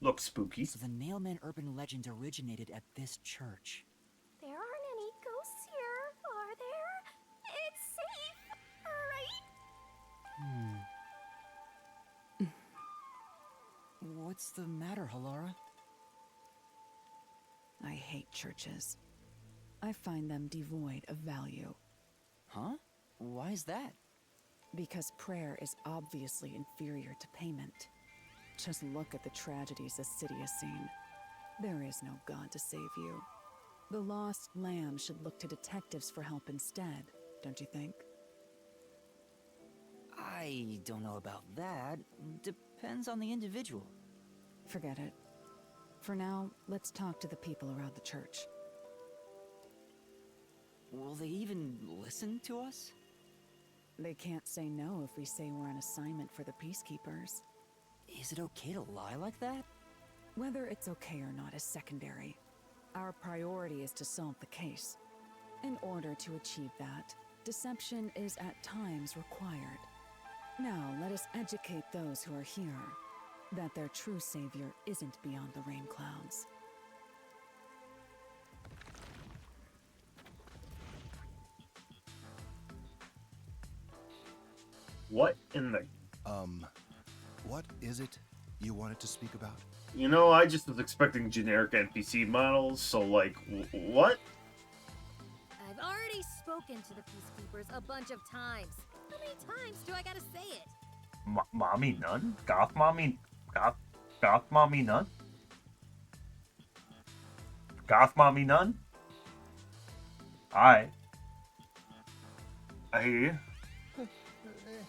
Looks spooky. So the Nailman urban legend originated at this church. There aren't any ghosts here, are there? It's safe, right? What's the matter, Halara? I hate churches. I find them devoid of value. Huh? Why is that? Because prayer is obviously inferior to payment. Just look at the tragedies the city has seen. There is no God to save you. The lost lamb should look to detectives for help instead, don't you think? I don't know about that. Depends on the individual. Forget it. For now, let's talk to the people around the church. Will they even listen to us? They can't say no if we say we're on assignment for the Peacekeepers. Is it okay to lie like that? Whether it's okay or not is secondary. Our priority is to solve the case. In order to achieve that, deception is at times required. Now, let us educate those who are here that their true savior isn't beyond the rain clouds. What in the... What is it you wanted to speak about? You know, I just was expecting generic NPC models, so like, what? I've already spoken to the Peacekeepers a bunch of times. How many times do I gotta say it? Mommy Nun? Goth Mommy... Goth Mommy Nun? Goth Mommy Nun? Hi. I hear you.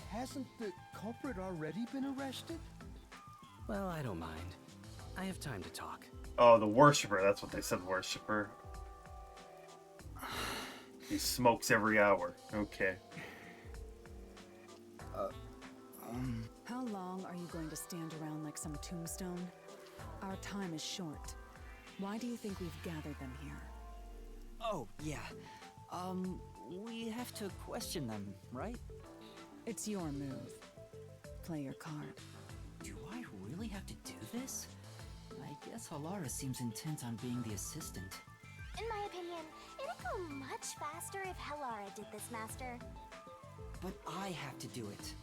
Hasn't the culprit already been arrested? Well, I don't mind. I have time to talk. Oh, the worshiper. That's what they said, worshiper. He smokes every hour. Okay. How long are you going to stand around like some tombstone? Our time is short. Why do you think we've gathered them here? Oh, yeah. We have to question them, right? It's your move. Play your card. Do I really have to do this? I guess Halara seems intent on being the assistant. In my opinion, it'd go much faster if Helara did this, Master. But I have to do it.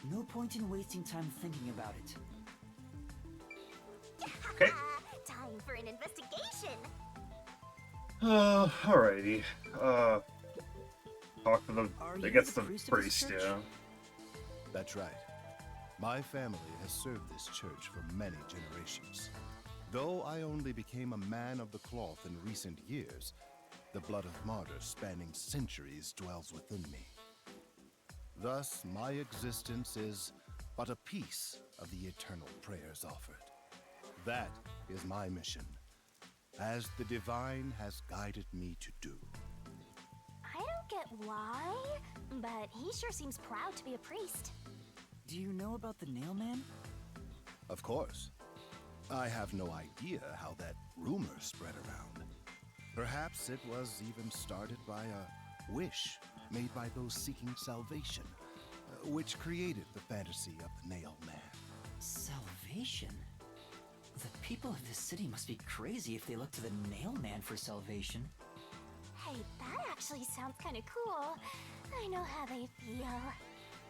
No point in wasting time thinking about it. Okay. Time for an investigation. Alrighty. Talk to the... Are I you guess the the priest of this priest, church? yeah. That's right. My family has served this church for many generations. Though I only became a man of the cloth in recent years, the blood of martyrs spanning centuries dwells within me. Thus, my existence is but a piece of the eternal prayers offered. That is my mission, as the divine has guided me to do. I don't get why, but he sure seems proud to be a priest. Do you know about the Nailman? Of course. I have no idea how that rumor spread around. Perhaps it was even started by a wish made by those seeking salvation, which created the fantasy of the Nail Man. Salvation? The people of this city must be crazy if they look to the Nailman for salvation. Hey, that actually sounds kind of cool. I know how they feel.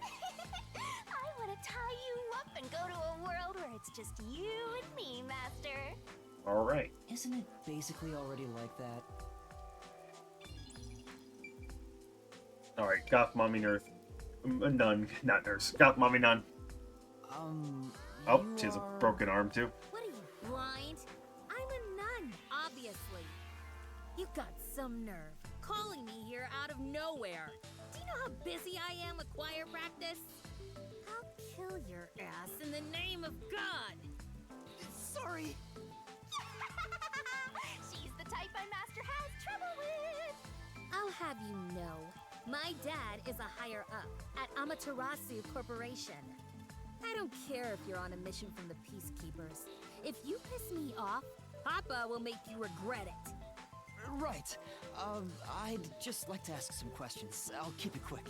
I want to tie you up and go to a world where it's just you and me, Master. Alright. Isn't it basically already like that? Alright, Goth Mommy Nurse. Nun, not nurse. Goth Mommy Nun. Oh, she has a broken arm too. What are you, blind? I'm a nun, obviously. You got some nerve calling me here out of nowhere. Do you know how busy I am with choir practice? I'll kill your ass in the name of God. Sorry. She's the type my master has trouble with. I'll have you know, my dad is a higher up at Amaterasu Corporation. I don't care if you're on a mission from the Peacekeepers. If you piss me off, Papa will make you regret it. Right. I'd just like to ask some questions. I'll keep it quick.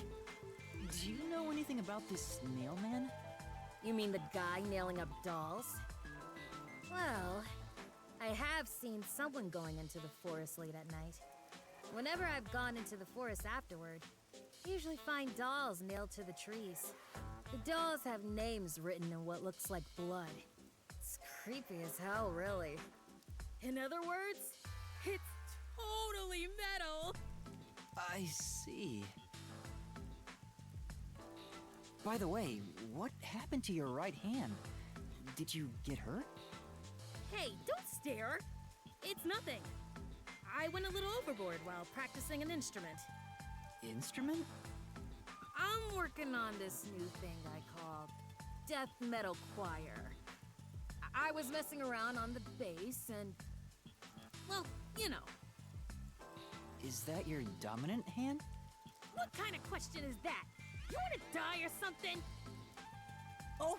Do you know anything about this Nailman? You mean the guy nailing up dolls? Well, I have seen someone going into the forest late at night. Whenever I've gone into the forest afterward, I usually find dolls nailed to the trees. The dolls have names written in what looks like blood. It's creepy as hell, really. In other words, it's totally metal! I see. By the way, what happened to your right hand? Did you get hurt? Hey, don't stare! It's nothing. I went a little overboard while practicing an instrument. Instrument? I'm working on this new thing I call death metal choir. I was messing around on the bass and, well, you know. Is that your dominant hand? What kind of question is that? You wanna die or something? Oh,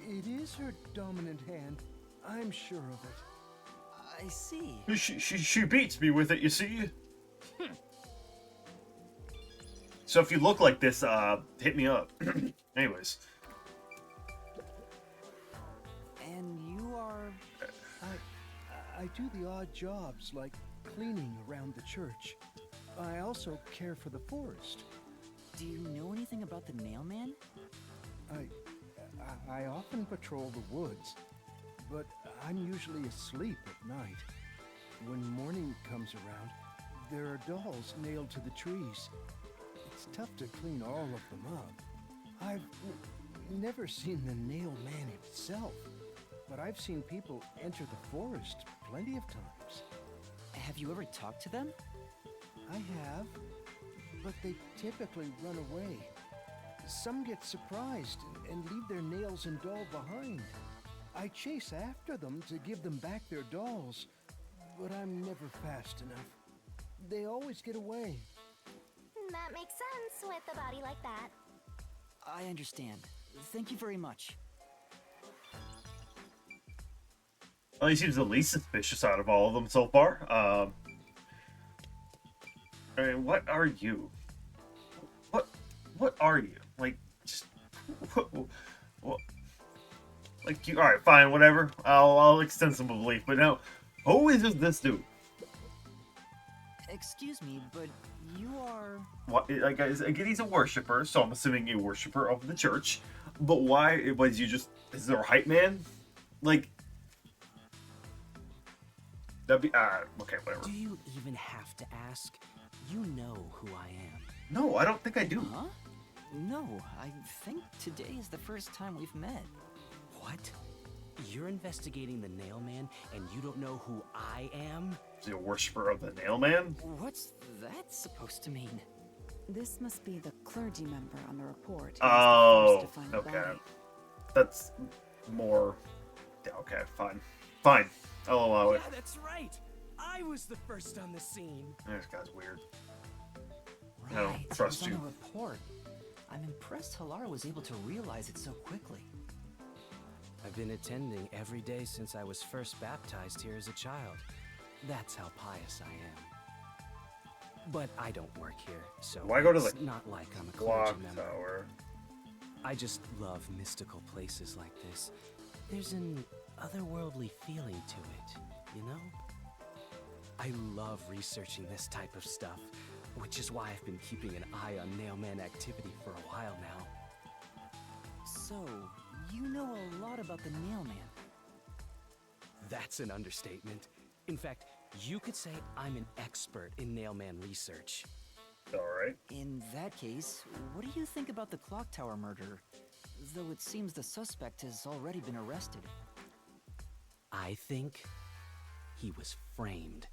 It is her dominant hand. I'm sure of it. I see. She beats me with it, you see? So if you look like this, hit me up. Anyways. And you are... I do the odd jobs like cleaning around the church. I also care for the forest. Do you know anything about the Nailman? I often patrol the woods, but I'm usually asleep at night. When morning comes around, there are dolls nailed to the trees. It's tough to clean all of them up. I've never seen the nail man himself, but I've seen people enter the forest plenty of times. Have you ever talked to them? I have, but they typically run away. Some get surprised and leave their nails and doll behind. I chase after them to give them back their dolls, but I'm never fast enough. They always get away. That makes sense with a body like that. I understand. Thank you very much. Well, he seems the least suspicious out of all of them so far. I mean, what are you? What are you? Like, just what? Like you? All right, fine, whatever. I'll extend some belief, but no. Who is this dude? Excuse me, but you are... What? Like, again, he's a worshiper, so I'm assuming a worshiper of the church. But why? Was you just? Is there a hype man? Like, that'd be okay, whatever. Do you even have to ask? You know who I am. No, I don't think I do. Huh? No, I think today is the first time we've met. What? You're investigating the Nailman and you don't know who I am? Is he a worshiper of the Nailman? What's that supposed to mean? This must be the clergy member on the report. He was the Oh, first to find the okay. body. That's more... Yeah, okay, fine. Fine. I'll allow it. Yeah, that's right. I was the first on the scene. This guy's weird. I Right, don't trust it was you. on the report. I'm impressed Halara was able to realize it so quickly. I've been attending every day since I was first baptized here as a child. That's how pious I am. But I don't work here, so Why go to it's the not like I'm a Clock clergy member. tower. I just love mystical places like this. There's an otherworldly feeling to it, you know? I love researching this type of stuff, which is why I've been keeping an eye on Nailman activity for a while now. So, you know a lot about the Nailman. That's an understatement. In fact, you could say I'm an expert in Nailman research. Alright. In that case, what do you think about the clock tower murder? Though it seems the suspect has already been arrested. I think he was framed.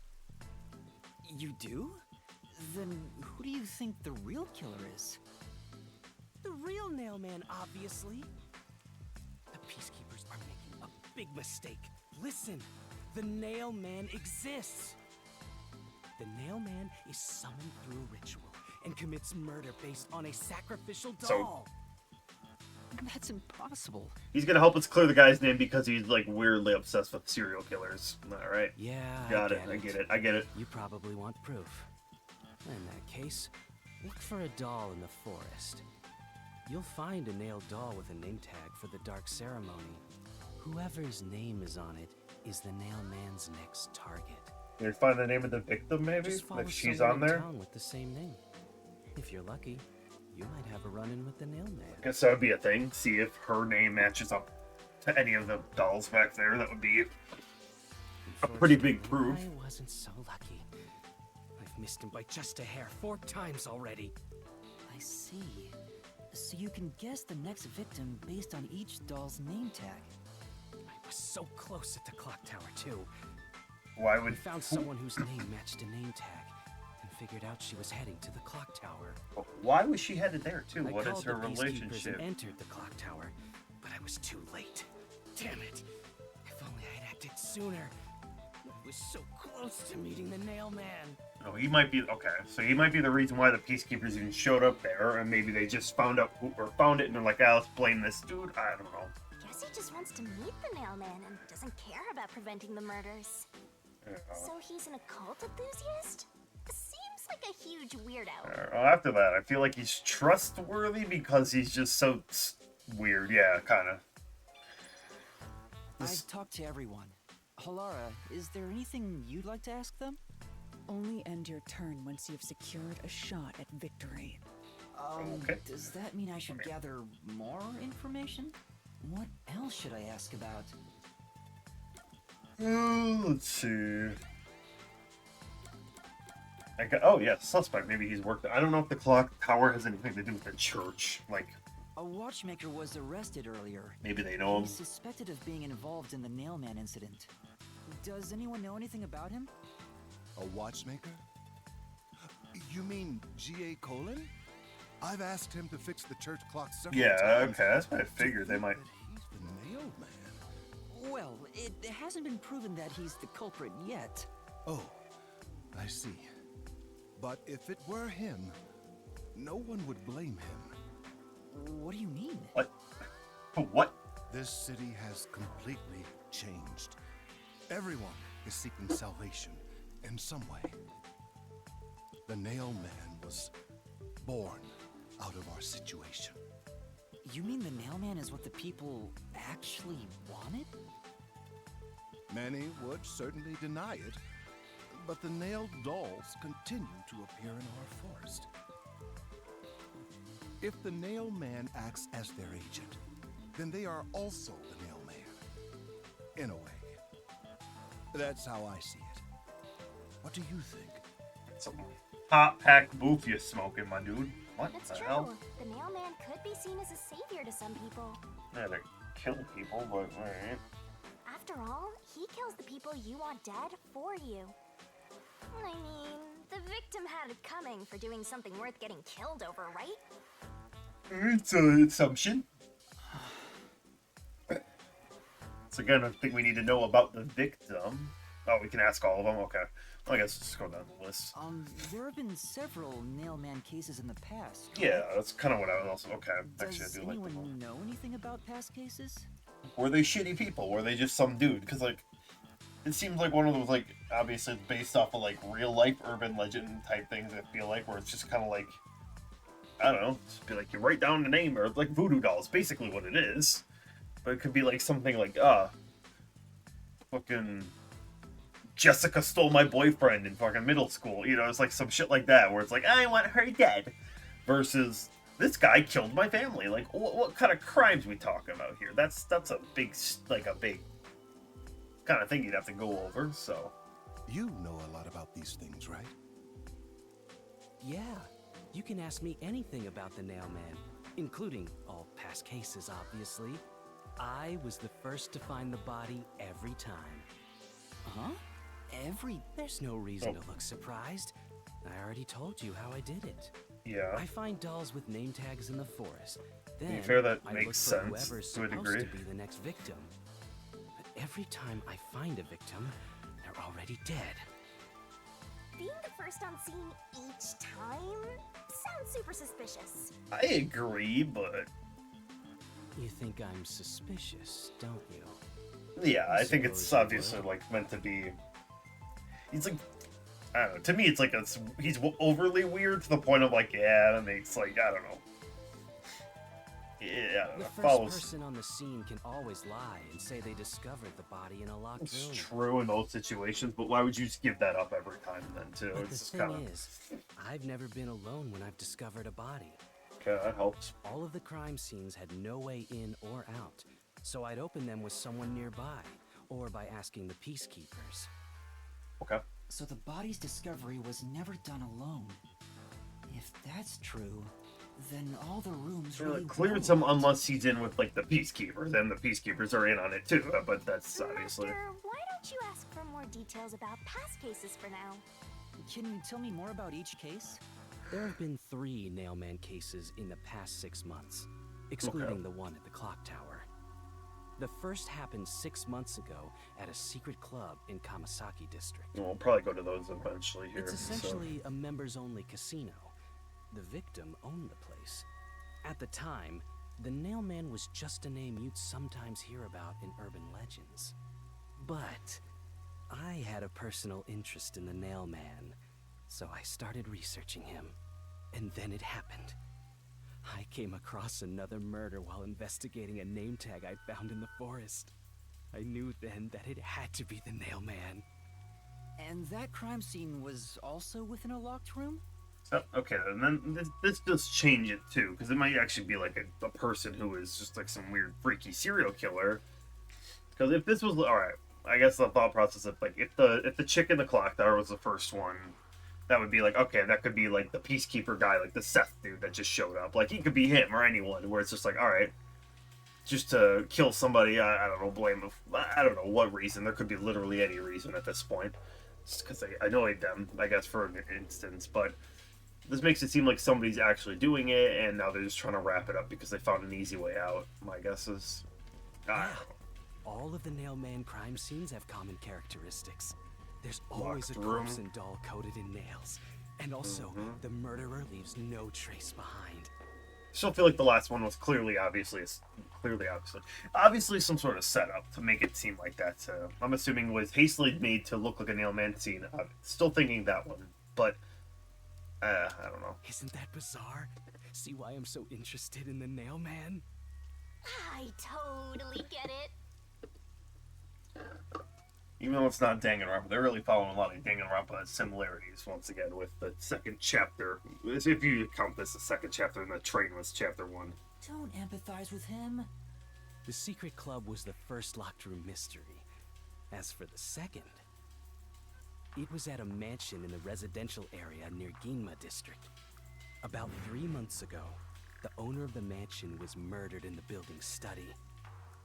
You do? Then who do you think the real killer is? The real Nailman, obviously. The Peacekeepers are making a big mistake. Listen, the Nailman exists. The Nailman is summoned through a ritual and commits murder based on a sacrificial doll. That's impossible. He's gonna help us clear the guy's name because he's like weirdly obsessed with serial killers. Alright. Yeah, Got it. I get it. You probably want proof. In that case, look for a doll in the forest. you'll find a nailed doll with a name tag for the Dark Ceremony. Whoever's name is on it is the Nail Man's next target. You find the name of the victim, maybe? Just follow If she's someone on in there? town with the same name. If you're lucky, you might have a run-in with the Nail Man. Guess that would be a thing. See if her name matches up to any of the dolls back there. That would be a pretty big proof. I wasn't so lucky. I've missed him by just a hair 4 times already. I see. So you can guess the next victim based on each doll's name tag. I was so close at the clock tower, too. Why We would... found someone whose name matched a name tag and figured out she was heading to the clock tower. Why was she headed there, too? I What is called her the peacekeepers relationship? and entered the clock tower, but I was too late. Damn it! If only I'd acted sooner. I was so close to meeting the Nail Man. No, he might be... Okay, so he might be the reason why the Peacekeepers even showed up there, and maybe they just found out who... or found it, and they're like, ah, let's blame this dude. I don't know. Guess he just wants to meet the Nail Man and doesn't care about preventing the murders. Yeah. So he's an occult enthusiast? Seems like a huge weirdo. Well, after that, I feel like he's trustworthy because he's just so weird. Yeah, kind of. I've talked to everyone. Halara, is there anything you'd like to ask them? Only end your turn once you've secured a shot at victory. Okay. Does that mean I should gather more information? What else should I ask about? Let's see. Oh, yeah, suspect. Maybe he's worked... I don't know if the clock tower has anything to do with the church. Like, A watchmaker was arrested earlier. maybe they know him. He's suspected of being involved in the Nailman incident. Does anyone know anything about him? A watchmaker? You mean G.A. Colin? I've asked him to fix the church clock several Yeah, times. okay, that's what I To figured. They think might... that he's the Nail Man. Well, it hasn't been proven that he's the culprit yet. Oh, I see. But if it were him, no one would blame him. What do you mean? What? What? This city has completely changed. Everyone is seeking salvation in some way. The Nail Man was born out of our situation. You mean the Nailman is what the people actually wanted? Many would certainly deny it, but the nailed dolls continue to appear in our forest. If the Nail Man acts as their agent, then they are also the Nail Man. In a way. That's how I see it. What do you think? Some hot pack booth you smoking, my dude. What It's the true. hell? The Nail Man could be seen as a savior to some people. Yeah, they kill people, but alright. After all, he kills the people you want dead for you. I mean, the victim had it coming for doing something worth getting killed over, right? It's an assumption. So again, I think we need to know about the victim. Oh, we can ask all of them? Okay. Well, I guess let's just go down the list. There have been several Nailman cases in the past. Yeah, that's kind of what I was also... Okay, actually, I Does do like anyone them. know anything about past cases? Were they shitty people? Were they just some dude? Because, like, it seems like one of those, like, obviously based off of, like, real-life urban legend type things, I feel like, where it's just kind of like, I don't know, just be like, you write down the name, or, like, voodoo dolls, basically what it is. But it could be, like, something like, fucking Jessica stole my boyfriend in fucking middle school. You know, it's like some shit like that, where it's like, I want her dead. Versus, this guy killed my family. Like, what kind of crimes we talking about here? That's a big, like, a big kind of thing you'd have to go over, so. You know a lot about these things, right? Yeah, you can ask me anything about the Nail Man, including all past cases, obviously. I was the first to find the body every time. Huh? There's no reason to look surprised. I already told you how I did it. Yeah. I find dolls with name tags in the forest. Then fair, that I makes look sense for whoever's to a supposed degree. to be the next victim. But every time I find a victim, they're already dead. Being the first on scene each time sounds super suspicious. I agree, but You think I'm suspicious, don't you? yeah, I think Suppose it's you obviously, would. like, meant to be... He's like... I don't know. To me, it's like he's overly weird to the point of, like, yeah, that makes, like, I don't know. Yeah, The that first follows. person on the scene can always lie and say they discovered the body in a locked It's room. true in those situations, but why would you just give that up every time then, too? But It's the just thing kind of... is, I've never been alone when I've discovered a body. Okay, that helps. All of the crime scenes had no way in or out, so I'd open them with someone nearby, or by asking the peacekeepers. Okay. So the body's discovery was never done alone. If that's true, then all the rooms So really it cleared were some locked. unless he's in with, like, the Peacekeepers, and the Peacekeepers are in on it, too, but that's obviously... Master, why don't you ask for more details about past cases for now? Can you tell me more about each case? There have been 3 Nailman cases in the past 6 months, excluding the one at the clock tower. The first happened 6 months ago at a secret club in Kamasaki district. We'll probably go to those eventually here. It's so- essentially a members-only casino. The victim owned the place. At the time, the Nailman was just a name you'd sometimes hear about in urban legends. But I had a personal interest in the Nailman, so I started researching him. And then it happened. I came across another murder while investigating a name tag I found in the forest. I knew then that it had to be the Nailman. And that crime scene was also within a locked room? Oh, okay, and then this does change it, too, because it might actually be, like, a person who is just, like, some weird, freaky serial killer. Because if this was... Alright, I guess the thought process of, like, if the chick in the clock tower was the first one, that would be like, okay, that could be like the peacekeeper guy, like the Seth dude that just showed up. Like, he could be him or anyone, where it's just like, alright, just to kill somebody, I don't know, blame him. I don't know what reason. There could be literally any reason at this point. Just because they annoyed them, I guess, for an instance. But this makes it seem like somebody's actually doing it, and now they're just trying to wrap it up because they found an easy way out. My guess is... I don't know. All of the Nailman crime scenes have common characteristics. There's always Locked a room. corpse and doll coated in nails. And also, the murderer leaves no trace behind. Still feel like the last one was obviously some sort of setup to make it seem like that. I'm assuming was hastily made to look like a Nailman scene. I'm still thinking that one, but I don't know. Isn't that bizarre? See why I'm so interested in the Nailman? I totally get it. Even though it's not Danganronpa, they're really following a lot of Danganronpa similarities once again with the second chapter. If you count this a second chapter, and the train was chapter 1. Don't empathize with him. The secret club was the first locked room mystery. As for the second, it was at a mansion in the residential area near Ginma district. About 3 months ago, the owner of the mansion was murdered in the building's study.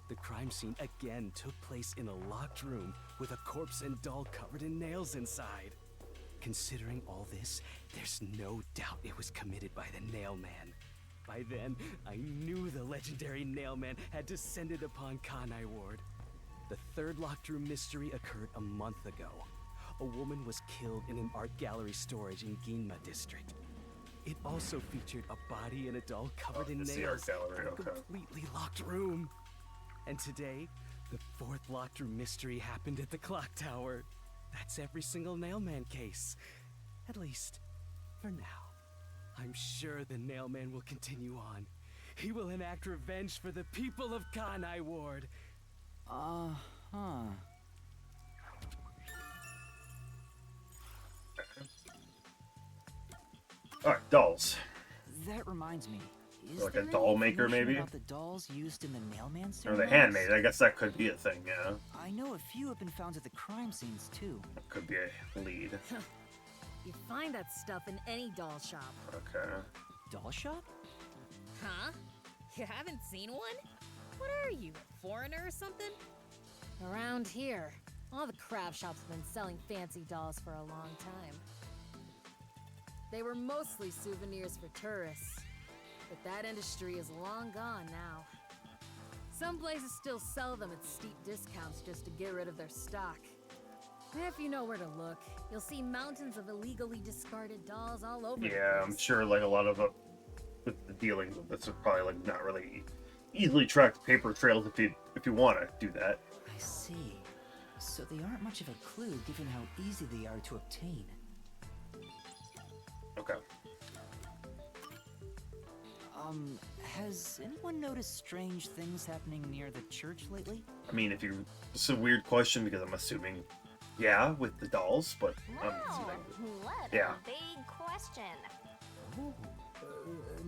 The crime scene again took place in a locked room with a corpse and doll covered in nails inside. Considering all this, there's no doubt it was committed by the Nailman. By then, I knew the legendary Nailman had descended upon Kanai Ward. The third locked room mystery occurred a month ago. A woman was killed in an art gallery storage in Ginma district. It also featured a body and a doll covered in it's the nails art gallery, in a okay. completely locked room. And today, the fourth locked room mystery happened at the clock tower. That's every single Nailman case. At least, for now. I'm sure the Nailman will continue on. He will enact revenge for the people of Kanai Ward. Uh-huh. Alright, dolls. That reminds me. Is Like a there doll any maker, information maybe? about the dolls used in the Nailman Or series? the handmaid, I guess that could be a thing, yeah. I know a few have been found at the crime scenes, too. Could be a lead. You find that stuff in any doll shop. Okay. Doll shop? Huh? You haven't seen one? What are you, a foreigner or something? Around here, all the craft shops have been selling fancy dolls for a long time. They were mostly souvenirs for tourists, but that industry is long gone now. Some places still sell them at steep discounts just to get rid of their stock. If you know where to look, you'll see mountains of illegally discarded dolls all over the Yeah, I'm place. sure like a lot of with the dealings with this are probably like not really easily tracked paper trails if you want to do that. I see. So they aren't much of a clue given how easy they are to obtain. Okay. Has anyone noticed strange things happening near the church lately? I mean, if you, it's a weird question because I'm assuming, yeah, with the dolls, but Wow, what yeah. a big question. Oh,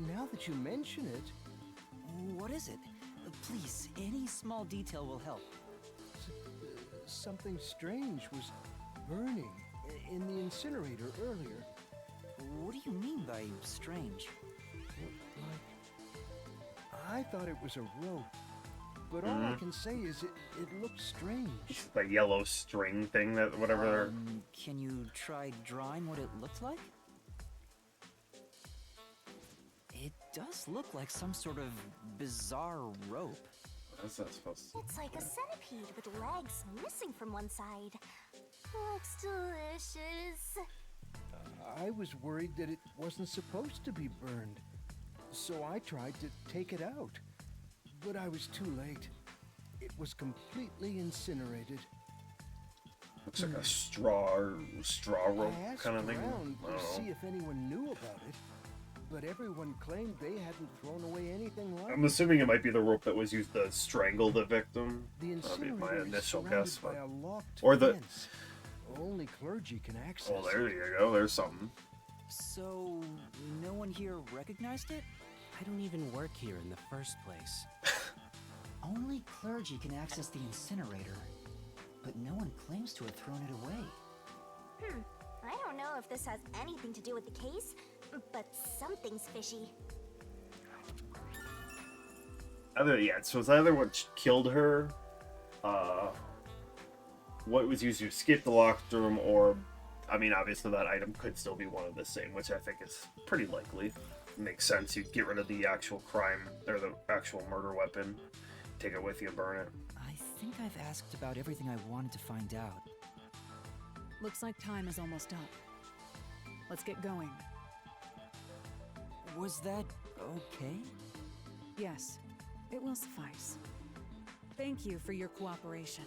now that you mention it, What is it? Please, any small detail will help. something strange was burning in the incinerator earlier. What do you mean by strange? I thought it was a rope, but all I can say is it looked strange. The yellow string thing that whatever. Can you try drawing what it looked like? It does look like some sort of bizarre rope. What's that supposed to? It's like a centipede with legs missing from one side. Looks delicious. I was worried that it wasn't supposed to be burned, so I tried to take it out. But I was too late. It was completely incinerated. Looks like a straw rope I asked kind of thing. around I don't to know. see if anyone knew about it, but everyone claimed they hadn't thrown away anything like I'm assuming it might be the rope that was used to strangle the victim. The That'd be my incinerator is initial surrounded guess. by But... a locked Or the- fence. Only clergy can access Oh, there you go. There's something. So, no one here recognized it? I don't even work here in the first place. Only clergy can access the incinerator, but no one claims to have thrown it away. I don't know if this has anything to do with the case, but something's fishy. So it's either what killed her, what was used to escape the locked room, or, I mean, obviously that item could still be one of the same, which I think is pretty likely. Makes sense. You get rid of the actual crime, or the actual murder weapon, take it with you, burn it. I think I've asked about everything I wanted to find out. Looks like time is almost up. Let's get going. Was that okay? Yes, it will suffice. Thank you for your cooperation.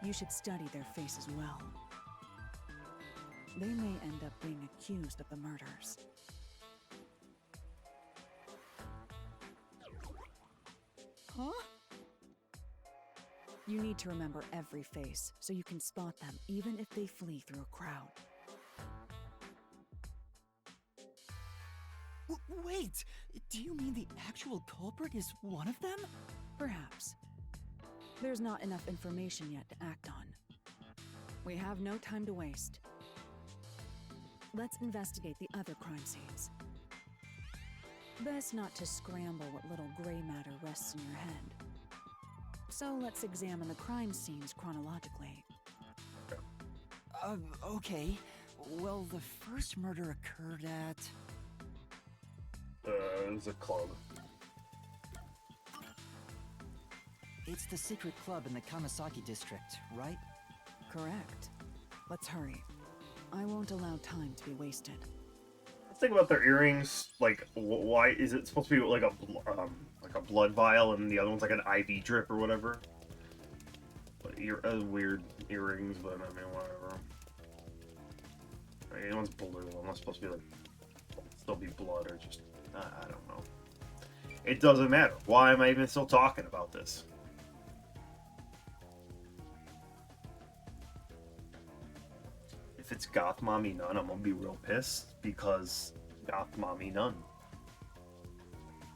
You should study their faces well. They may end up being accused of the murders. Huh? You need to remember every face, so you can spot them even if they flee through a crowd. Wait! Do you mean the actual culprit is one of them? Perhaps. There's not enough information yet to act on. We have no time to waste. Let's investigate the other crime scenes. Best not to scramble what little gray matter rests in your head. So let's examine the crime scenes chronologically. Okay. Well, the first murder occurred at... It was a club. It's the secret club in the Kamasaki district, right? Correct. Let's hurry. I won't allow time to be wasted. Let's think about their earrings. Like, why is it supposed to be like a blood vial, and the other one's like an IV drip or whatever? But weird earrings, but I mean, whatever. Like, one's blue. One was supposed to be like still be blood, or just I don't know. It doesn't matter. Why am I even still talking about this? If it's Goth Mommy Nun, I'm gonna be real pissed because Goth Mommy Nun.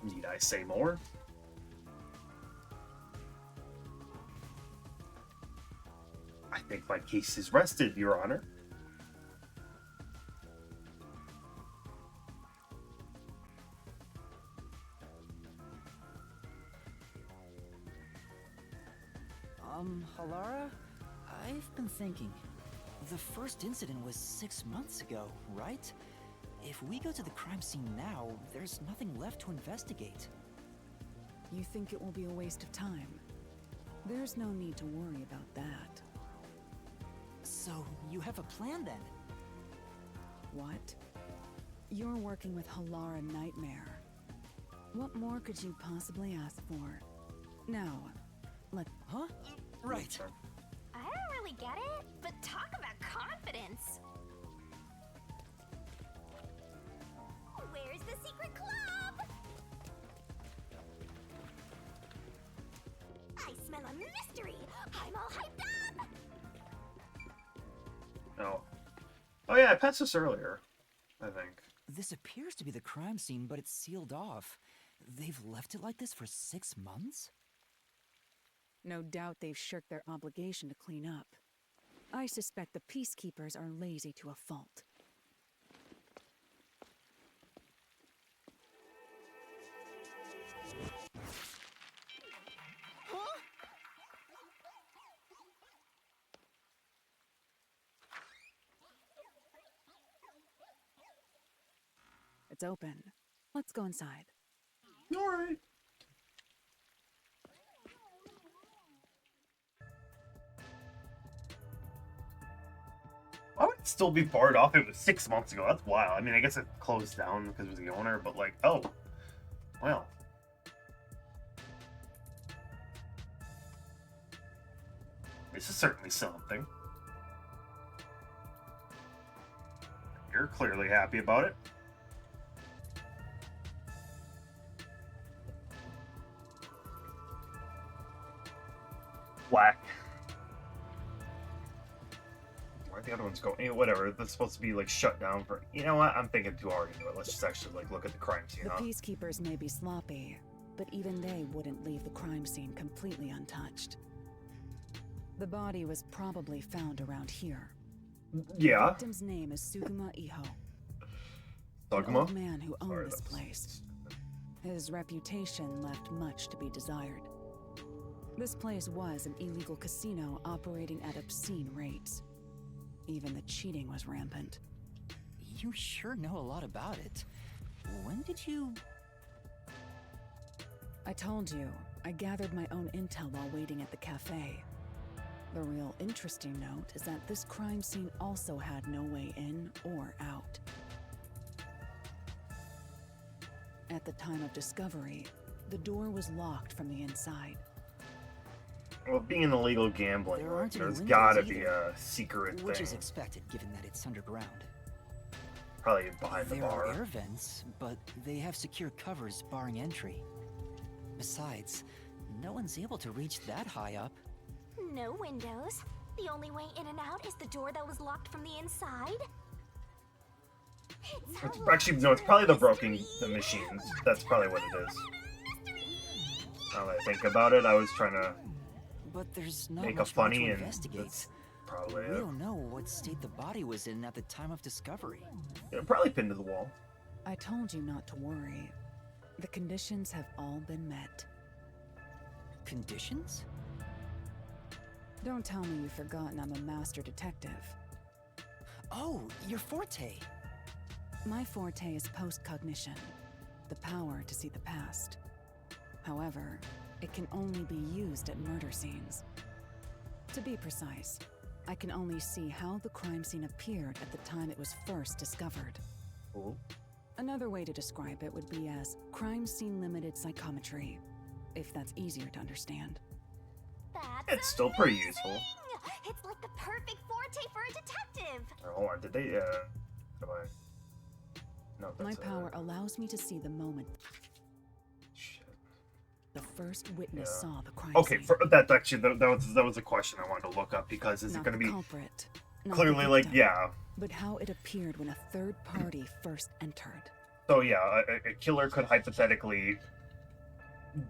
Need I say more? I think my case is rested, Your Honor. Halara? I've been thinking. The first incident was 6 months ago, right? If we go to the crime scene now, there's nothing left to investigate. You think it will be a waste of time? There's no need to worry about that. So, you have a plan then? What? You're working with Halara Nightmare. What more could you possibly ask for? Now, Huh? Right. I don't really get it, but talk about confidence. Where's the secret club? I smell a mystery. I'm all hyped up. Oh. Oh yeah, I passed this earlier, I think. This appears to be the crime scene, but it's sealed off. They've left it like this for 6 months? No doubt they've shirked their obligation to clean up. I suspect the peacekeepers are lazy to a fault. It's open. Let's go inside. Alright. Why would it still be barred off? It was 6 months ago. That's wild. I mean, I guess it closed down because it was the owner, but like, oh. Well. This is certainly something. You're clearly happy about it. Whack. Where'd the other ones go? Whatever. That's supposed to be like shut down for. You know what? I'm thinking too hard into it. Let's just actually like look at the crime scene. The Huh? peacekeepers may be sloppy, but even they wouldn't leave the crime scene completely untouched. The body was probably found around here. The Yeah. victim's name is Suguma Iho, an Dogma. old man who owned Sorry, this that's- place. His reputation left much to be desired. This place was an illegal casino operating at obscene rates. Even the cheating was rampant. You sure know a lot about it. When did you... I told you, I gathered my own intel while waiting at the cafe. The real interesting note is that this crime scene also had no way in or out. At the time of discovery, the door was locked from the inside. Well, being illegal gambling, There aren't any there's windows gotta be either, a secret Which thing. is expected, given that it's underground. Probably behind the There are bar. air vents, but they have secure covers barring entry. Besides, no one's able to reach that high up. No windows. The only way in and out is the door that was locked from the inside. Actually, no, it's probably the broken the machines. That's probably what it is. Now that I think about it, I was trying to But there's not make a much more funny, to and investigate. that's probably We it. don't know what state the body was in at the time of discovery. Yeah, probably pinned to the wall. I told you not to worry. The conditions have all been met. Conditions? Don't tell me you've forgotten I'm a master detective. Oh, your forte. My forte is postcognition, the power to see the past. However, it can only be used at murder scenes. To be precise, I can only see how the crime scene appeared at the time it was first discovered. Cool. Another way to describe it would be as crime scene limited psychometry, if that's easier to understand. That's It's still pretty useful. amazing! It's like the perfect forte for a detective. Hold on, did they? Did I? No, My that's power allows me to see the moment Shit. the first witness Yeah. saw the crime Okay, scene. that's actually that was a question I wanted to look up because is Not it going to the be culprit, not the clearly like victim, yeah? but how it appeared when a third party first entered. So yeah, a killer could hypothetically,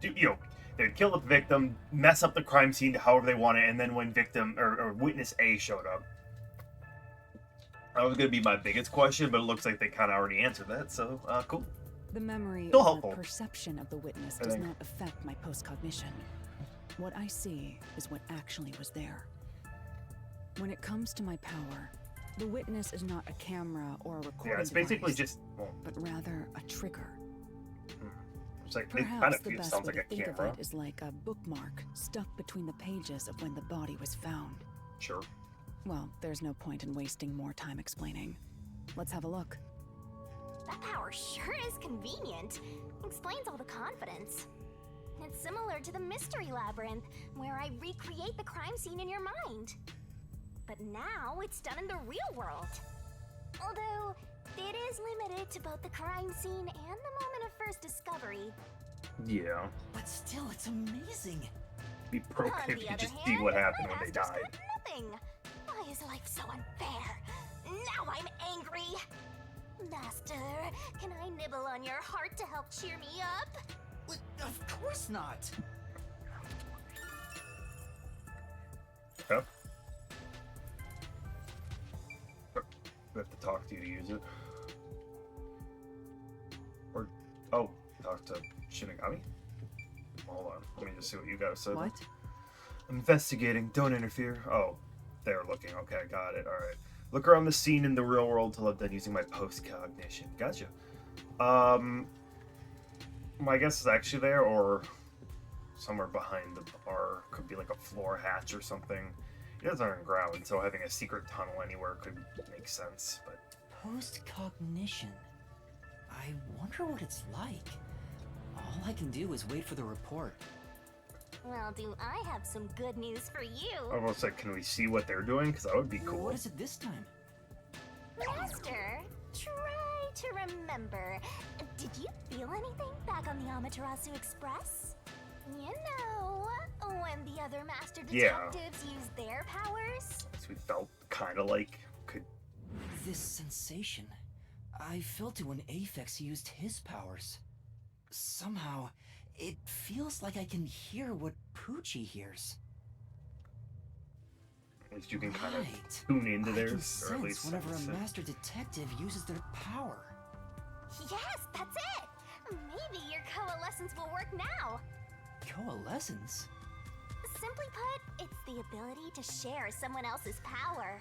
they'd kill the victim, mess up the crime scene however they want it, and then when victim or witness A showed up, that was gonna be my biggest question, but it looks like they kind of already answered that. So cool. The memory Still or helpful. perception of the witness I does think. not affect my postcognition. What I see is what actually was there. When it comes to my power, the witness is not a camera or a recording Yeah, it's basically device, just well, but rather a trigger. it's like it kind Perhaps of the best sounds way like to a think of camera. it is like a bookmark stuck between the pages of when the body was found. Sure. Well, there's no point in wasting more time explaining. Let's have a look. That power sure is convenient. Explains all the confidence. It's similar to the Mystery Labyrinth, where I recreate the crime scene in your mind. But now it's done in the real world. Although, it is limited to both the crime scene and the moment of first discovery. Yeah. But still, it's amazing. Be broke On if the you other just hand, see what happened my when they master's died. got nothing. Why is life so unfair? Now I'm angry. Master, can I nibble on your heart to help cheer me up? Of course not. Yeah. We have to talk to you to use it. Or, oh, talk to Shinigami? Hold on, let me just see what you gotta say. What? I'm investigating, don't interfere. Oh, they're looking, okay, got it, alright. Look around the scene in the real world till I'm done using my post-cognition. Gotcha. My guess is actually there, or somewhere behind the bar. Could be like a floor hatch or something. It is underground, so having a secret tunnel anywhere could make sense, but... Post-cognition. I wonder what it's like. All I can do is wait for the report. Well, do I have some good news for you? I was like, can we see what they're doing? Because that would be cool. What is it this time? Master, try to remember. Did you feel anything back on the Amaterasu Express? You know, when the other master detectives used their powers? So we felt kind of like could... This sensation. I felt it when Aphex used his powers. Somehow, it feels like I can hear what Poochie hears. At least you can kind of Right. tune into I theirs, can or at sense least whenever a sense it. master detective uses their power. Yes, that's it! Maybe your coalescence will work now. Coalescence? Simply put, it's the ability to share someone else's power.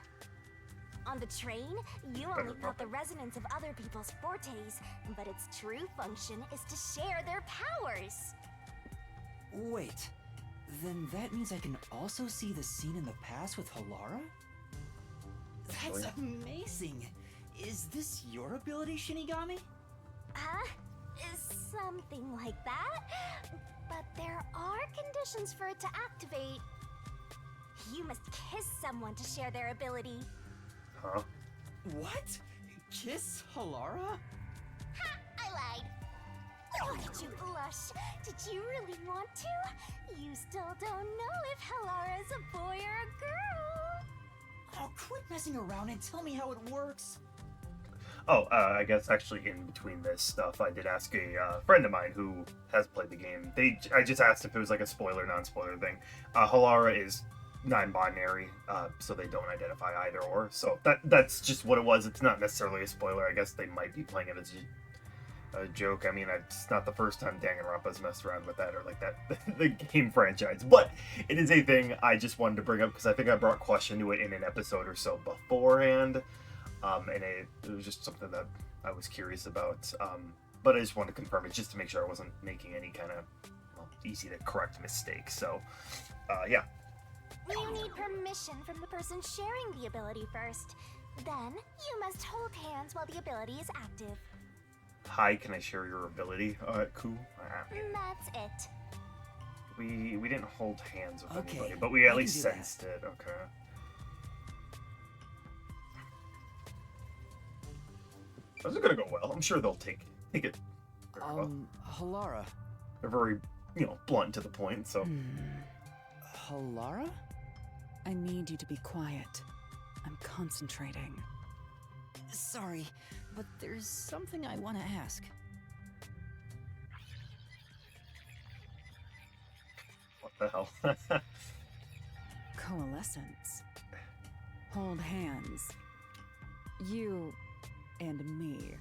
On the train, you only felt the resonance of other people's fortes, but its true function is to share their powers. Wait, then that means I can also see the scene in the past with Halara? That's amazing! Is this your ability, Shinigami? Something like that. But there are conditions for it to activate. You must kiss someone to share their ability. Huh? What? Kiss Halara? Ha! I lied. Oh, did you blush? Did you really want to? You still don't know if Halara is a boy or a girl. Oh, quit messing around and tell me how it works. Oh, I guess actually in between this stuff, I did ask a friend of mine who has played the game. I just asked if it was like a spoiler, non-spoiler thing. Halara is non-binary, so they don't identify either or. So that's just what it was. It's not necessarily a spoiler. I guess they might be playing it as a joke. I mean, it's not the first time Danganronpa's messed around with that or like that, the game franchise. But it is a thing I just wanted to bring up because I think I brought question to it in an episode or so beforehand. And it was just something that I was curious about. But I just wanted to confirm it just to make sure I wasn't making any kind of easy to correct mistake. So, yeah. You need permission from the person sharing the ability first. Then, you must hold hands while the ability is active. Hi, can I share your ability? Cool. That's it. We didn't hold hands with Okay, anybody, but we at I least can do that. sensed it. Okay. This is gonna go well. I'm sure they'll take it very well. Halara. They're very, blunt to the point, so... Halara? I need you to be quiet. I'm concentrating. Sorry, but there's something I want to ask. What the hell? Coalescence. Hold hands. You and me.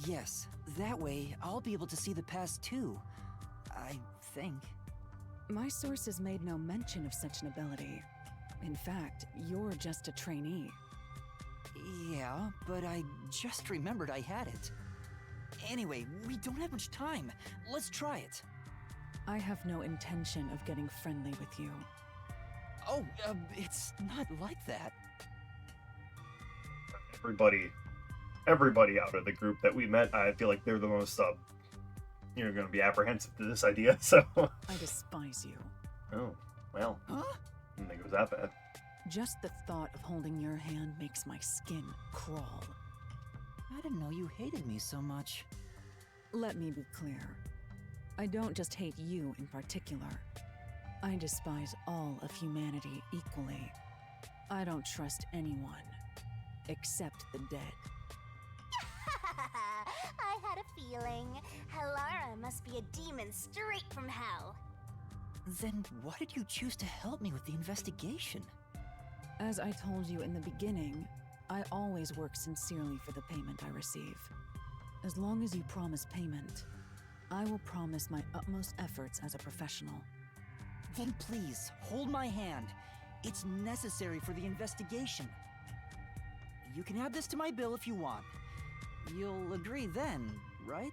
Yes, that way I'll be able to see the past too. I think. My sources made no mention of such an ability. In fact, you're just a trainee. Yeah, but I just remembered I had it. Anyway, we don't have much time. Let's try it. I have no intention of getting friendly with you. Oh, it's not like that. Everybody out of the group that we met, I feel like they're the most you're going to be apprehensive to this idea, so... I despise you. Oh, well. Huh? I didn't think it was that bad. Just the thought of holding your hand makes my skin crawl. I didn't know you hated me so much. Let me be clear. I don't just hate you in particular. I despise all of humanity equally. I don't trust anyone, except the dead. I had a feeling. Halara must be a demon straight from hell. Then why did you choose to help me with the investigation? As I told you in the beginning, I always work sincerely for the payment I receive. As long as you promise payment, I will promise my utmost efforts as a professional. Then please, hold my hand. It's necessary for the investigation. You can add this to my bill if you want. You'll agree then, right?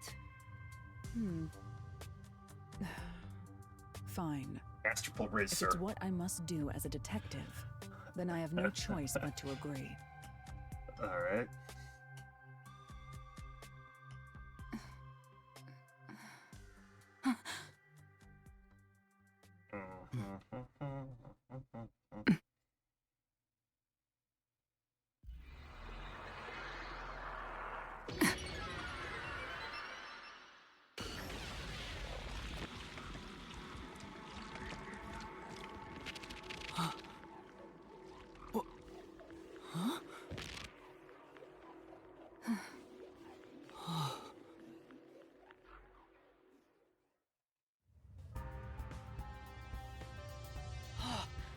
Fine. Masterful riz, If sir. it's what I must do as a detective, then I have no choice but to agree. Alright.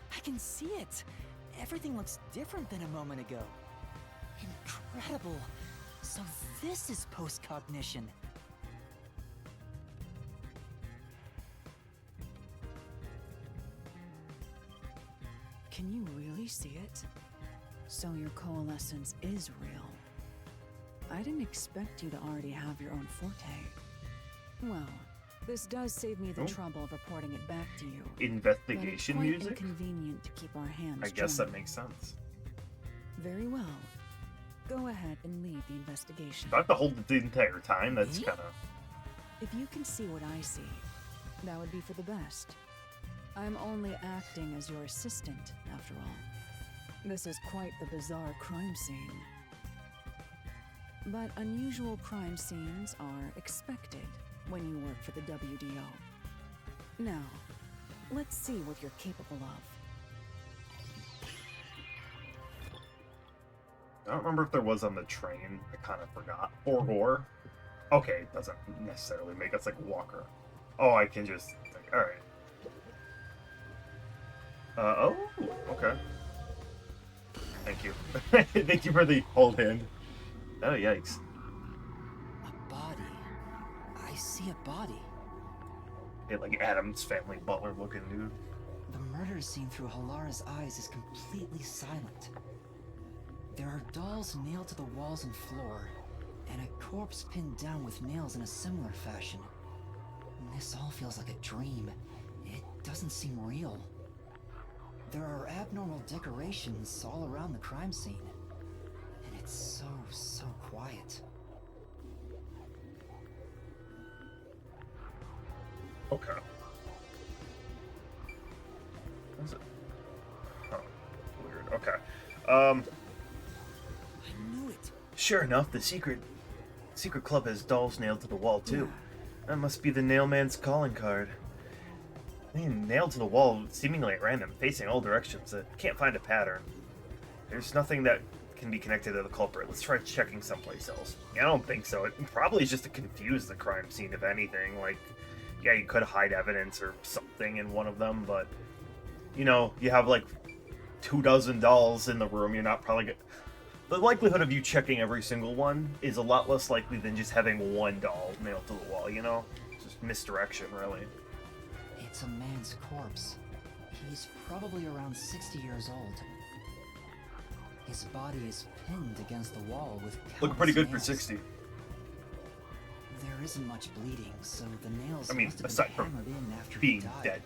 I can see it. Everything looks different than a moment ago. Incredible. So this is post-cognition. Can you really see it? So your coalescence is real. I didn't expect you to already have your own forte. Well, this does save me the trouble of reporting it back to you. Investigation but it's quite music? inconvenient to keep our hands I guess that joined. makes sense. Very well. Go ahead and lead the investigation. Do I have to hold it the entire time? That's Me? kind of... If you can see what I see, that would be for the best. I'm only acting as your assistant, after all. This is quite the bizarre crime scene. But unusual crime scenes are expected when you work for the WDO. Now, let's see what you're capable of. I don't remember if there was on the train. I kind of forgot. Or. Okay, it doesn't necessarily make us like Walker. Oh, I can just... Alright. Oh, okay. Thank you. Thank you for the hold hand. Oh, yikes. A body. I see a body. Yeah, like Adam's family butler looking dude. The murder scene through Halara's eyes is completely silent. There are dolls nailed to the walls and floor, and a corpse pinned down with nails in a similar fashion. This all feels like a dream. It doesn't seem real. There are abnormal decorations all around the crime scene, and it's so quiet. Okay. What is it? Huh. Weird. Okay. I knew it. Sure enough, the secret club has dolls nailed to the wall too. That must be the nailman's calling card. They nailed to the wall, seemingly at random, facing all directions. I can't find a pattern. There's nothing that can be connected to the culprit. Let's try checking someplace else. Yeah, I don't think so. It probably is just to confuse the crime scene, if anything. Like, yeah, you could hide evidence or something in one of them, but you know, you have like 24 dolls in the room. You're not probably gonna... The likelihood of you checking every single one is a lot less likely than just having one doll nailed to the wall, you know? Just misdirection, really. It's a man's corpse. He's probably around 60 years old. His body is pinned against the wall with countless Looking pretty good for nails. 60. There isn't much bleeding, so the nails I mean, must have aside been from hammered in after being he died. dead.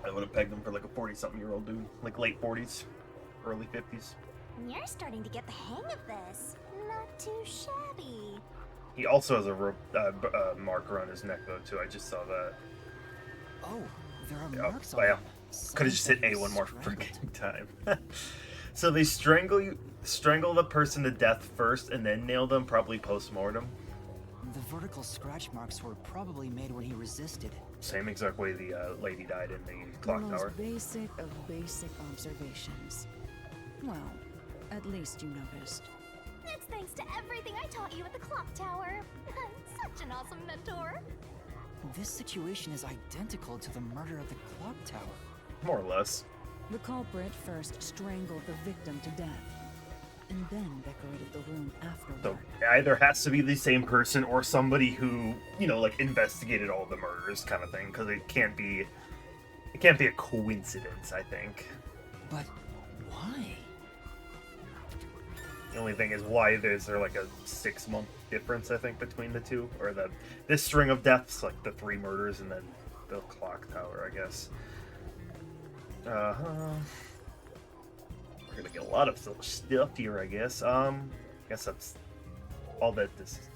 I would have pegged him for like a 40-something-year-old dude. Like late 40s, early 50s. You're starting to get the hang of this. Not too shabby. He also has a mark around his neck, though, too. I just saw that. Oh, there are Yeah, marks on yeah. him. Could have just hit A one more freaking time. So they strangle the person to death first, and then nail them, probably post-mortem. The vertical scratch marks were probably made when he resisted. Same exact way the lady died in the The clock most tower. basic of basic observations. Well, at least you noticed. That's thanks to everything I taught you at the clock tower. I'm such an awesome mentor. This situation is identical to the murder of the clock tower. More or less. The culprit first strangled the victim to death, and then decorated the room afterward. So it either has to be the same person or somebody who, you know, like investigated all the murders, kind of thing. Because it can't be a coincidence. I think. But why? The only thing is why is there like a 6-month difference, I think, between the two, or this string of deaths, like the 3 murders and then the clock tower, I guess. We're gonna get a lot of stuff here, I guess. Guess that's all that this is.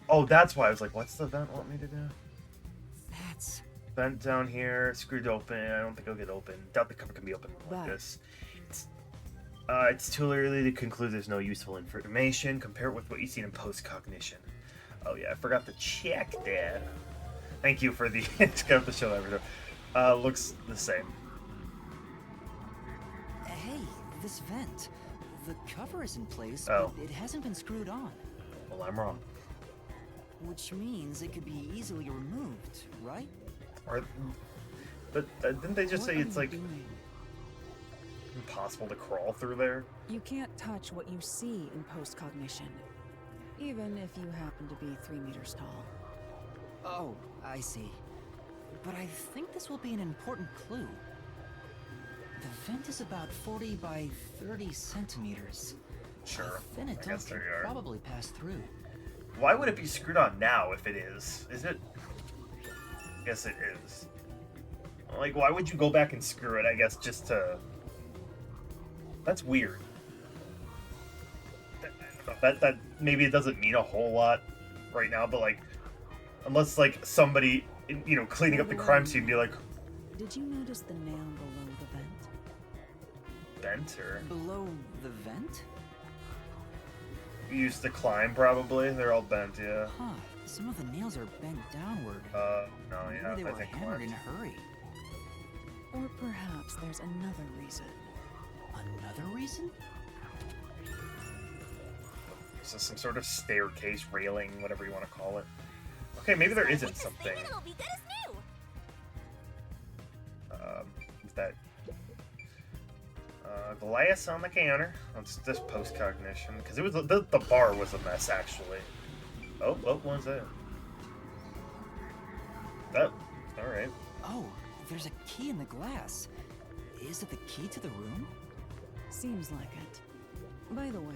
Oh, that's why I was like, what's the vent want me to do? That's... Vent down here, screwed open. I don't think it'll get open. Doubt the cover can be open like But- this. It's too early to conclude there's no useful information. Compare it with what you've seen in post-cognition. Oh yeah, I forgot to check that. Thank you for the to show that video. Looks the same. Hey, this vent. The cover is in place, Oh. but it hasn't been screwed on. Well, I'm wrong. Which means it could be easily removed, right? But didn't they just What say are it's you like doing? impossible to crawl through there? You can't touch what you see in post-cognition, even if you happen to be 3 meters tall. Oh, I see. But I think this will be an important clue. The vent is about 40 by 30 centimeters. Sure. A thin I adult guess could there you are. probably pass through. Why would it be screwed on now if it is? Is it? I guess it is. Like, why would you go back and screw it? I guess just to. That's weird. That maybe it doesn't mean a whole lot right now, but like, unless like somebody, you know, cleaning up the crime scene, be like, Did you notice the nail below the vent? bent or Below the vent? used to climb probably. They're all bent, yeah. Huh. Some of the nails are bent downward. No, yeah, Maybe they I were think hammered in a climbed. hurry. Or perhaps there's another reason. Another reason? Is this some sort of staircase, railing, whatever you want to call it? Okay, maybe there isn't It's this something. thing and it'll be good as new. Is that glass on the counter? That's this post-cognition, because it was the bar was a mess actually. Oh, what's that? That all right. Oh, there's a key in the glass. Is it the key to the room? Seems like it. By the way,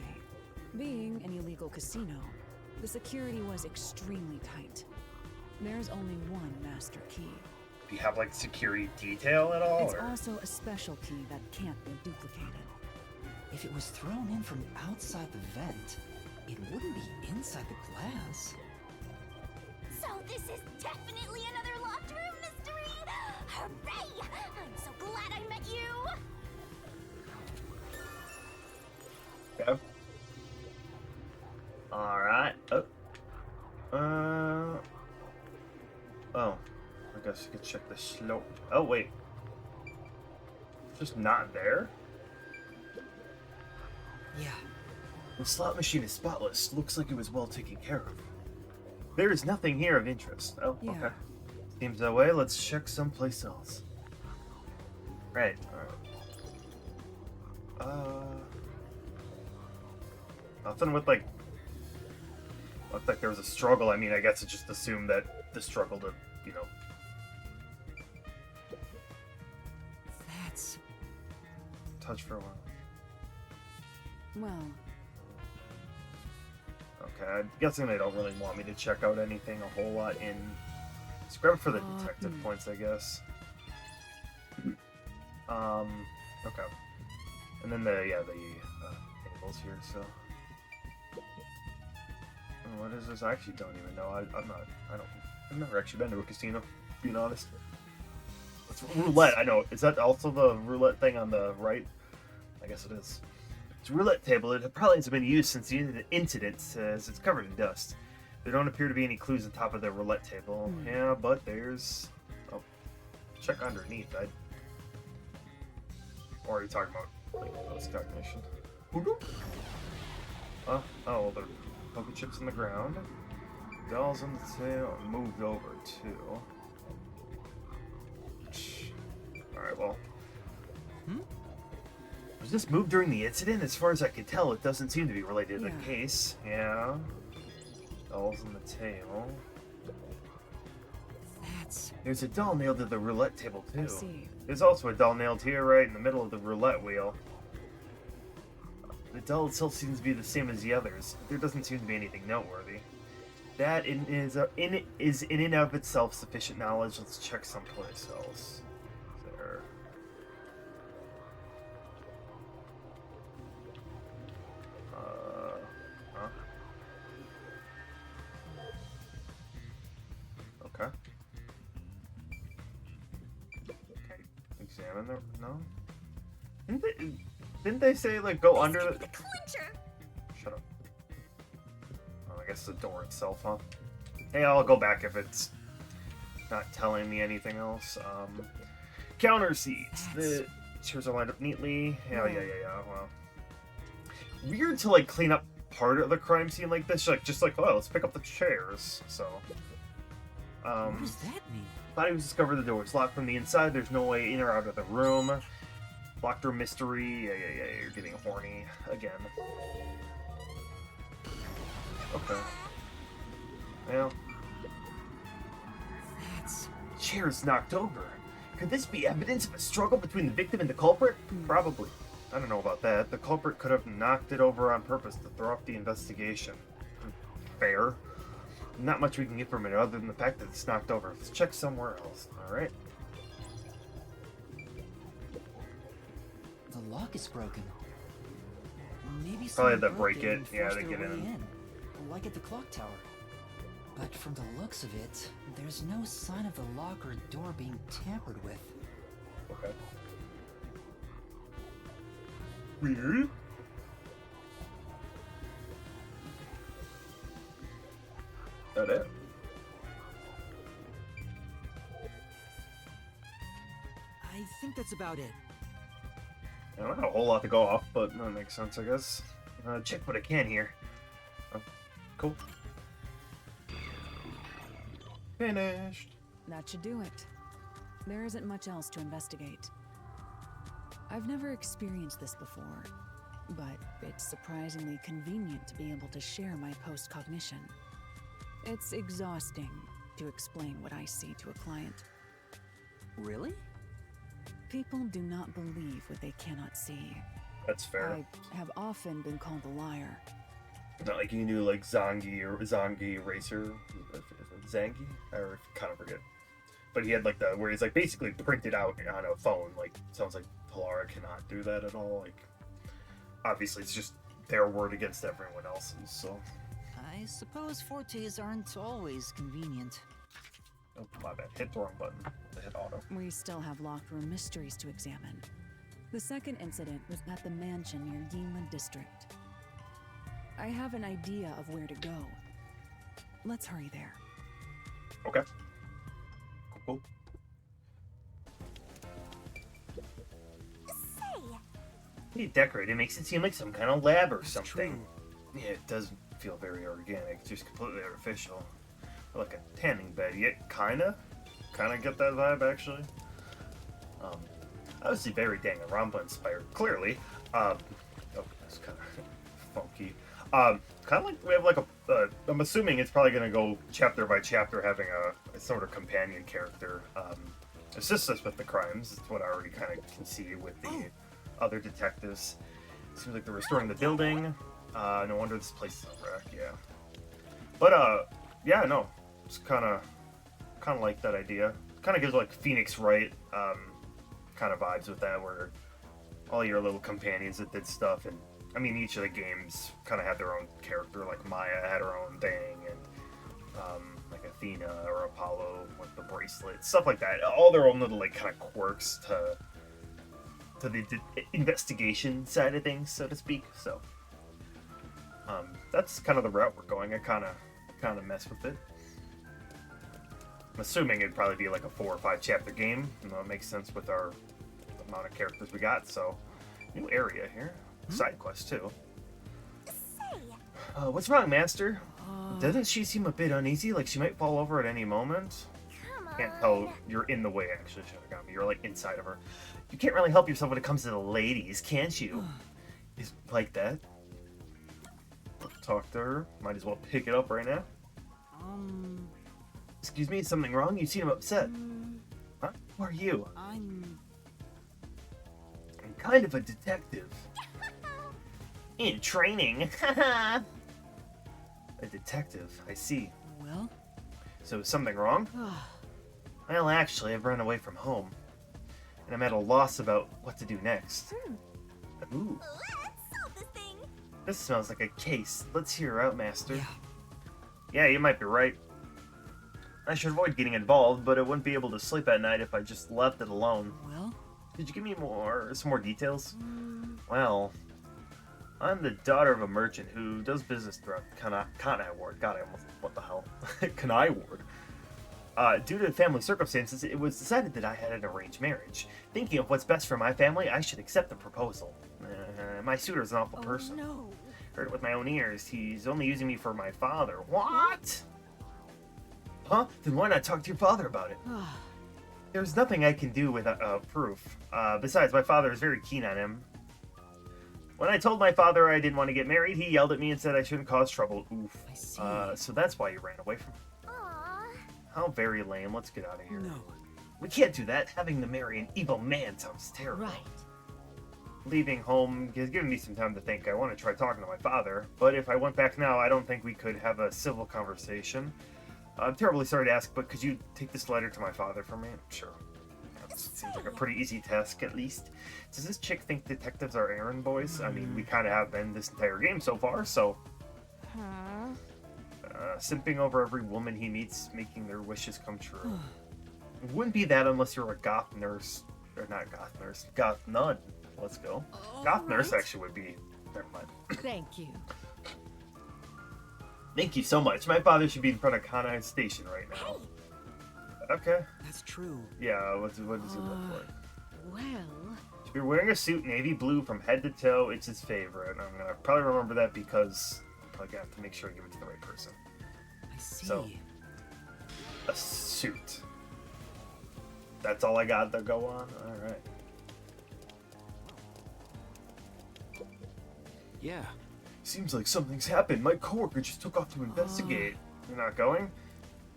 being an illegal casino, the security was extremely tight. There's only one master key. Do you have like security detail at all? It's Or? also a special key that can't be duplicated. If it was thrown in from outside the vent, it wouldn't be inside the glass. So this is definitely another locked room mystery! Hooray! I'm so glad I met you! Yeah. All right. Oh, I guess you could check the slope. Oh wait, it's just not there. Yeah. The slot machine is spotless. Looks like it was well taken care of. There is nothing here of interest. Oh, Yeah. okay. Seems that way. Let's check someplace else. Right. All right. Nothing with like. Looked like there was a struggle. I mean, I guess it just assumed that the struggle to, you know. That's... Touch for a while. Well, Okay, I'm guessing they don't really want me to check out anything a whole lot in. Scrub for the detective points, I guess. Okay. And then the tables here, so. What is this? I actually don't even know. I've never actually been to a casino, being honest. It's roulette, I know. Is that also the roulette thing on the right? I guess it is. It's a roulette table. It probably hasn't been used since the incident, as it's covered in dust. There don't appear to be any clues on top of the roulette table. Yeah, but there's... Oh, check underneath. Or are you talking about, like, post cognition? Oh, well, there are poker chips in the ground. Dolls on the tail moved over, too. Alright, well. Was this moved during the incident? As far as I can tell, it doesn't seem to be related to the case. Yeah. Dolls on the tail. There's a doll nailed to the roulette table, too. I see. There's also a doll nailed here, right in the middle of the roulette wheel. The doll itself seems to be the same as the others. There doesn't seem to be anything noteworthy. That is in and of itself sufficient knowledge. Let's check someplace else. There. Huh? Okay. Examine the... No? Didn't they say, like, go under the... clincher. Shut up. Oh, I guess the door itself, huh? Hey, I'll go back if it's not telling me anything else. Counter seats. The chairs are lined up neatly. Yeah. Well, weird to, like, clean up part of the crime scene like this. Just like, oh, let's pick up the chairs. So, What does that mean? body was discovered. The door is locked from the inside. There's no way in or out of the room. Locked room mystery. Yeah. You're getting horny again. Okay. Well. Chairs knocked over. Could this be evidence of a struggle between the victim and the culprit? Probably. I don't know about that. The culprit could have knocked it over on purpose to throw off the investigation. Fair. Not much we can get from it other than the fact that it's knocked over. Let's check somewhere else. Alright. The lock is broken. Maybe Probably had someone to broke break it. and Yeah, forced to their get way in. Like at the clock tower. But from the looks of it, there's no sign of the lock or door being tampered with. Okay. Weird. That it? I think that's about it. I don't have a whole lot to go off, but that makes sense, I guess. Check what I can here. Oh, cool. Finished. That should do it. There isn't much else to investigate. I've never experienced this before, but it's surprisingly convenient to be able to share my post-cognition. It's exhausting to explain what I see to a client. Really? People do not believe what they cannot see. That's fair. I have often been called a liar. Not like you can do like Zangi or Zangi Racer. Zangi? I kind of forget. But he had like the, where he's like basically printed out on a phone. Like, sounds like Polara cannot do that at all. Like, obviously it's just their word against everyone else's, so. I suppose fortes aren't always convenient. Oh, my bad. Hit the wrong button. I hit auto. We still have locked room mysteries to examine. The second incident was at the mansion near Yinlin District. I have an idea of where to go. Let's hurry there. Okay. Cool. Say, You decorate it makes it seem like some kind of lab or something. Yeah, it does feel very organic, just completely artificial. Like a tanning bed. Yeah, kinda get that vibe actually. Obviously very Danganronpa inspired, clearly. Oh, that's kind of funky. Kind of like we have like a. I'm assuming it's probably gonna go chapter by chapter, having a sort of companion character assist us with the crimes. It's what I already kind of can see with the other detectives. Seems like they're restoring the building. No wonder this place is a wreck. Yeah. But yeah, no, it's kind of like that idea. Kind of gives like Phoenix Wright kind of vibes with that, where all your little companions that did stuff and I mean, each of the games kind of had their own character. Like Maya had her own thing, and like Athena or Apollo with the bracelet, stuff like that. All their own little like kind of quirks to the investigation side of things, so to speak. So that's kind of the route we're going. I kind of mess with it. I'm assuming it'd probably be like a 4 or 5 chapter game. You know, it makes sense with our amount of characters we got. So, new area here. Side quest too. Say, What's wrong, Master? Doesn't she seem a bit uneasy? Like she might fall over at any moment? come on. Can't tell. You're in the way, actually, Shinigami. You're like inside of her. You can't really help yourself when it comes to the ladies, can't you? Is like that. Let's talk to her. Might as well pick it up right now. Excuse me, is something wrong? You seem upset. Huh? Who are you? I'm kind of a detective. In training. A detective, I see. Well? So is something wrong? Well, actually, I've run away from home. And I'm at a loss about what to do next. Ooh, Let's solve this thing. this smells like a case. Let's hear her out, Master. Yeah. Yeah, you might be right. I should avoid getting involved, but I wouldn't be able to sleep at night if I just left it alone. Well? Could you give me some more details? Well, I'm the daughter of a merchant who does business throughout Kanai Ward. God, I almost, what the hell? Kanai Ward. Due to family circumstances, it was decided that I had an arranged marriage. Thinking of what's best for my family, I should accept the proposal. My suitor's an awful person. No. Heard it with my own ears. He's only using me for my father. What? Huh? Then why not talk to your father about it? There's nothing I can do without proof. Besides, my father is very keen on him. When I told my father I didn't want to get married, he yelled at me and said I shouldn't cause trouble. Oof. I see. So that's why you ran away from him. Aw. How very lame. Let's get out of here. No. We can't do that. Having to marry an evil man sounds terrible. Right. Leaving home has given me some time to think. I want to try talking to my father, but if I went back now, I don't think we could have a civil conversation. I'm terribly sorry to ask, but could you take this letter to my father for me? Sure. That seems like a pretty easy task, at least. Does this chick think detectives are errand boys? I mean, we kind of have been this entire game so far, so... simping over every woman he meets, making their wishes come true. It wouldn't be that unless you're a goth nurse. Or not goth nurse. Goth nun. Let's go. Goth nurse actually would be... Never mind. Thank you. Thank you so much. My father should be in front of Kanai Station right now. Okay. That's true. Yeah, what does he look like? Well, Should be wearing a suit navy blue from head to toe. It's his favorite. I'm gonna probably remember that because I'm probably gonna have to make sure I give it to the right person. I see. So, a suit. That's all I got to go on? Alright. Yeah. Seems like something's happened. My coworker just took off to investigate. You're not going?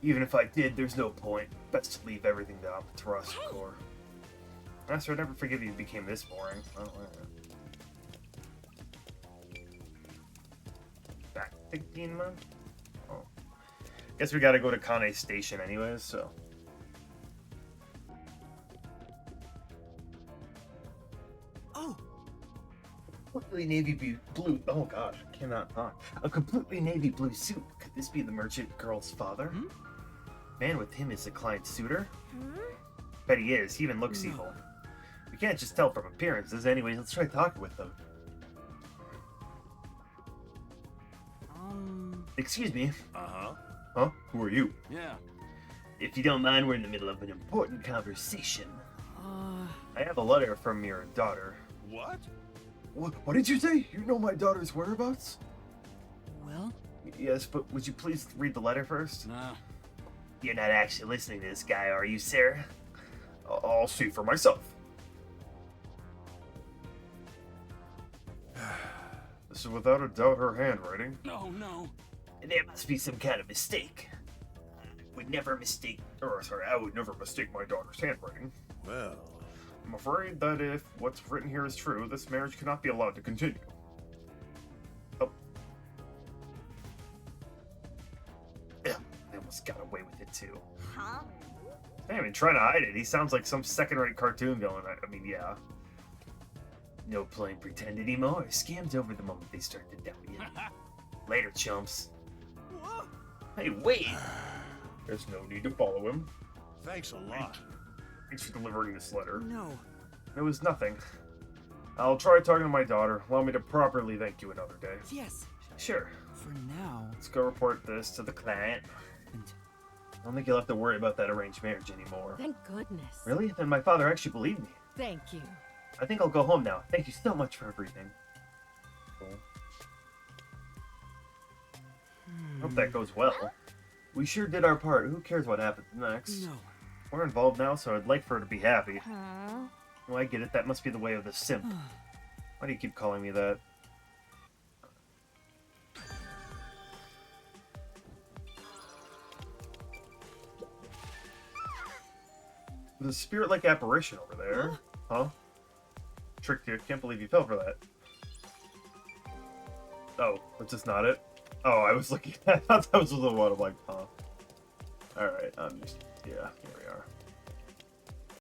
Even if I did, there's no point. Best to leave everything to Amaterasu Corps. Master, I'd never forgive you became this boring. Oh, back again, man? Oh. Guess we gotta go to Kane Station anyways, so. Oh! Completely navy blue. Oh gosh, I cannot talk. A completely navy blue suit. Could this be the merchant girl's father? Man with him is a client suitor. Bet he is. He even looks evil. We can't just tell from appearances. Anyways, let's try talking with them. Excuse me. Uh-huh. Huh? Who are you? Yeah. If you don't mind, we're in the middle of an important conversation. I have a letter from your daughter. What? What did you say? You know my daughter's whereabouts? Well? Yes, but would you please read the letter first? Nah. You're not actually listening to this guy, are you, Sarah? I'll see for myself. This is without a doubt her handwriting. No, no. There must be some kind of mistake. I would never mistake my daughter's handwriting. Well. I'm afraid that if what's written here is true, this marriage cannot be allowed to continue. Oh. Yeah, I almost got away with it too. Huh? Damn, and trying to hide it. He sounds like some second-rate cartoon villain. I mean, yeah. No playing pretend anymore. Scam's over the moment they start to doubt you. Later, chumps. Hey, wait! There's no need to follow him. Thanks a lot. Thanks for delivering this letter. No. It was nothing. I'll try talking to my daughter. Allow me to properly thank you another day. Yes. Sure. For now. Let's go report this to the client. And I don't think you'll have to worry about that arranged marriage anymore. Thank goodness. Really? Then my father actually believed me. Thank you. I think I'll go home now. Thank you so much for everything. Cool. Hope that goes well. We sure did our part. Who cares what happens next? No. We're involved now, so I'd like for her to be happy. Aww. Well, I get it. That must be the way of the simp. Why do you keep calling me that? There's a spirit-like apparition over there. Huh? Tricked you. Can't believe you fell for that. Oh, was this not it? Oh, I was looking. I thought that was the one. I'm like, huh. Alright, I'm just. Yeah, here we are.